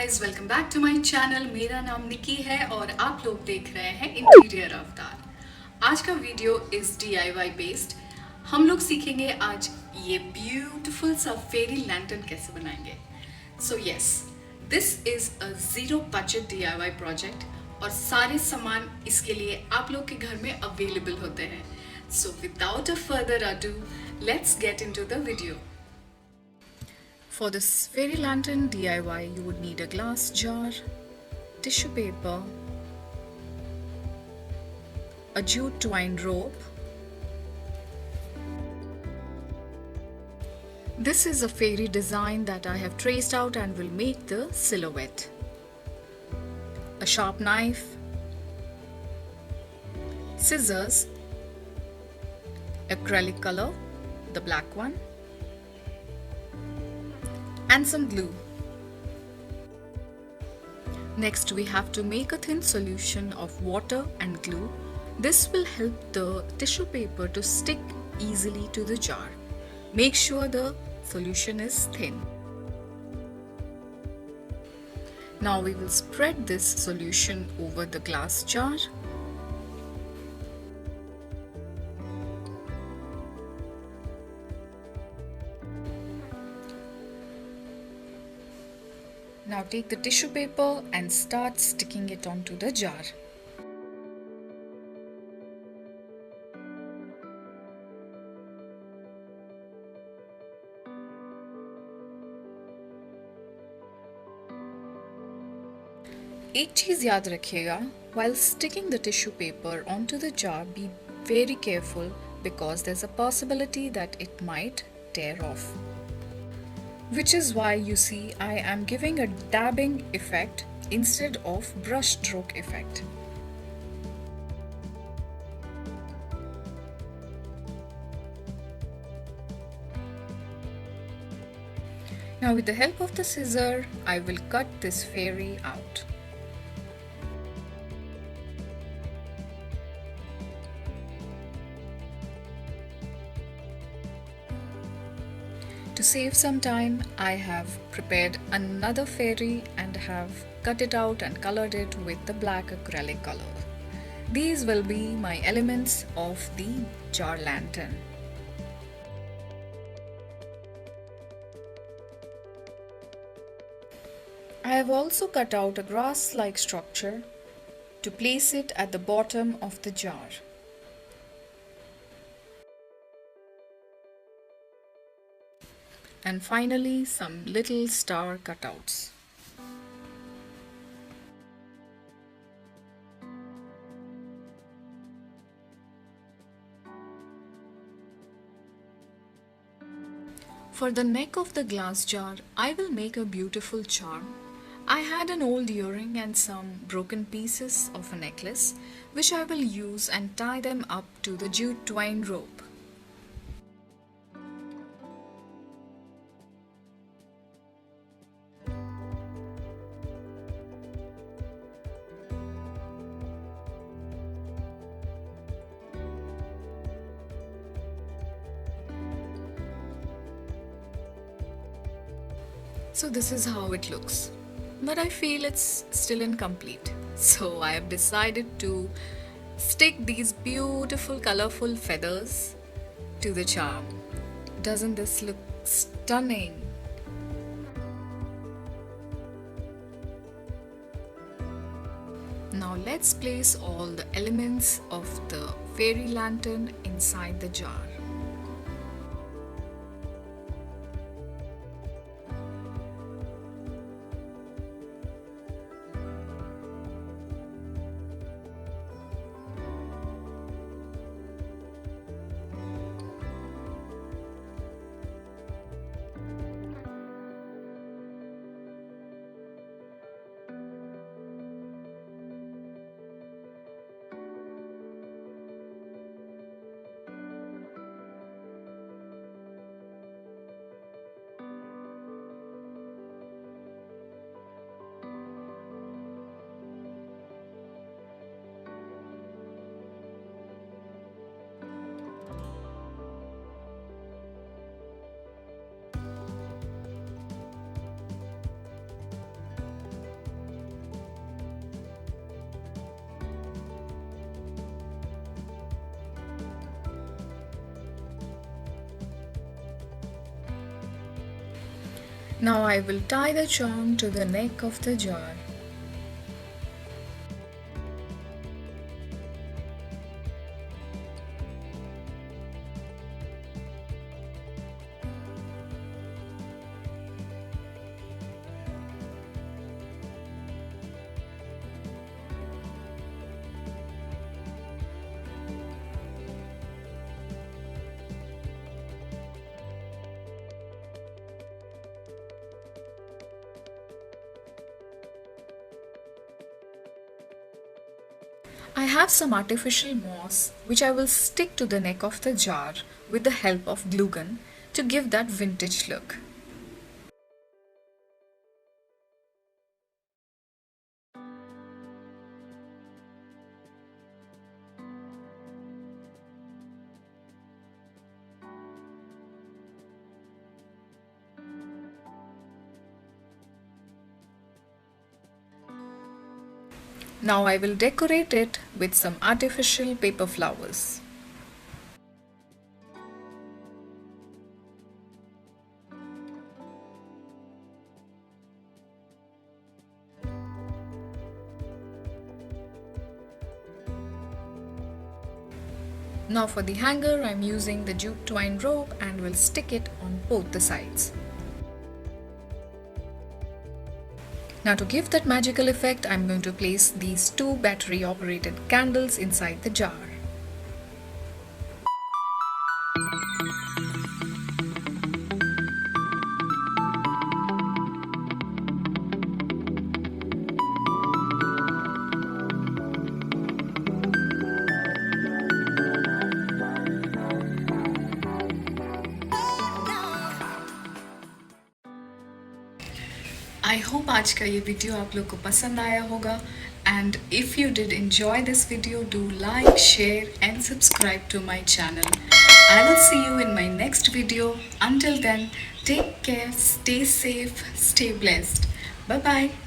Guys, welcome back to my channel. मेरा नाम निकी है और आप लोग देख रहे हैं इंटीरियर अवतार। आज का वीडियो इज DIY बेस्ड। हम लोग सीखेंगे आज ये ब्यूटीफुल सा फेरी लैंटर्न कैसे बनाएंगे। So yes, this is a zero budget DIY project और सारे सामान इसके लिए आप लोग के घर में अवेलेबल होते हैं। So without a further ado, let's get into the video. For this fairy lantern DIY, you would need a glass jar, tissue paper, a jute twine rope. This is a fairy design that I have traced out and will make the silhouette. A sharp knife, scissors, acrylic color, the black one, and some glue. Next, we have to make a thin solution of water and glue. This will help the tissue paper to stick easily to the jar. Make sure the solution is thin. Now we will spread this solution over the glass jar. Now take the tissue paper and start sticking it onto the jar. एक चीज़ याद रखिएगा, while sticking the tissue paper onto the jar, be very careful because there's a possibility that it might tear off. Which is why you see I am giving a dabbing effect instead of brush stroke effect. Now with the help of the scissor, I will cut this fairy out. To save some time, I have prepared another fairy and have cut it out and colored it with the black acrylic color. These will be my elements of the jar lantern. I have also cut out a grass-like structure to place it at the bottom of the jar. And finally, some little star cutouts. For the neck of the glass jar, I will make a beautiful charm. I had an old earring and some broken pieces of a necklace, which I will use and tie them up to the jute twine rope. So this is how it looks, but I feel it's still incomplete. So I have decided to stick these beautiful colorful feathers to the charm. Doesn't this look stunning? Now let's place all the elements of the fairy lantern inside the jar. Now I will tie the charm to the neck of the jar. I have some artificial moss which I will stick to the neck of the jar with the help of glue gun to give that vintage look. Now I will decorate it with some artificial paper flowers. Now for the hanger, I am using the jute twine rope and will stick it on both the sides. Now to give that magical effect, I am going to place these two battery operated candles inside the jar. I hope आज का ये video आप लोग को पसंद आया होगा and if you did enjoy this video do like share and subscribe to my channel. I will see you in my next video. Until then, take care, stay safe, stay blessed. Bye bye.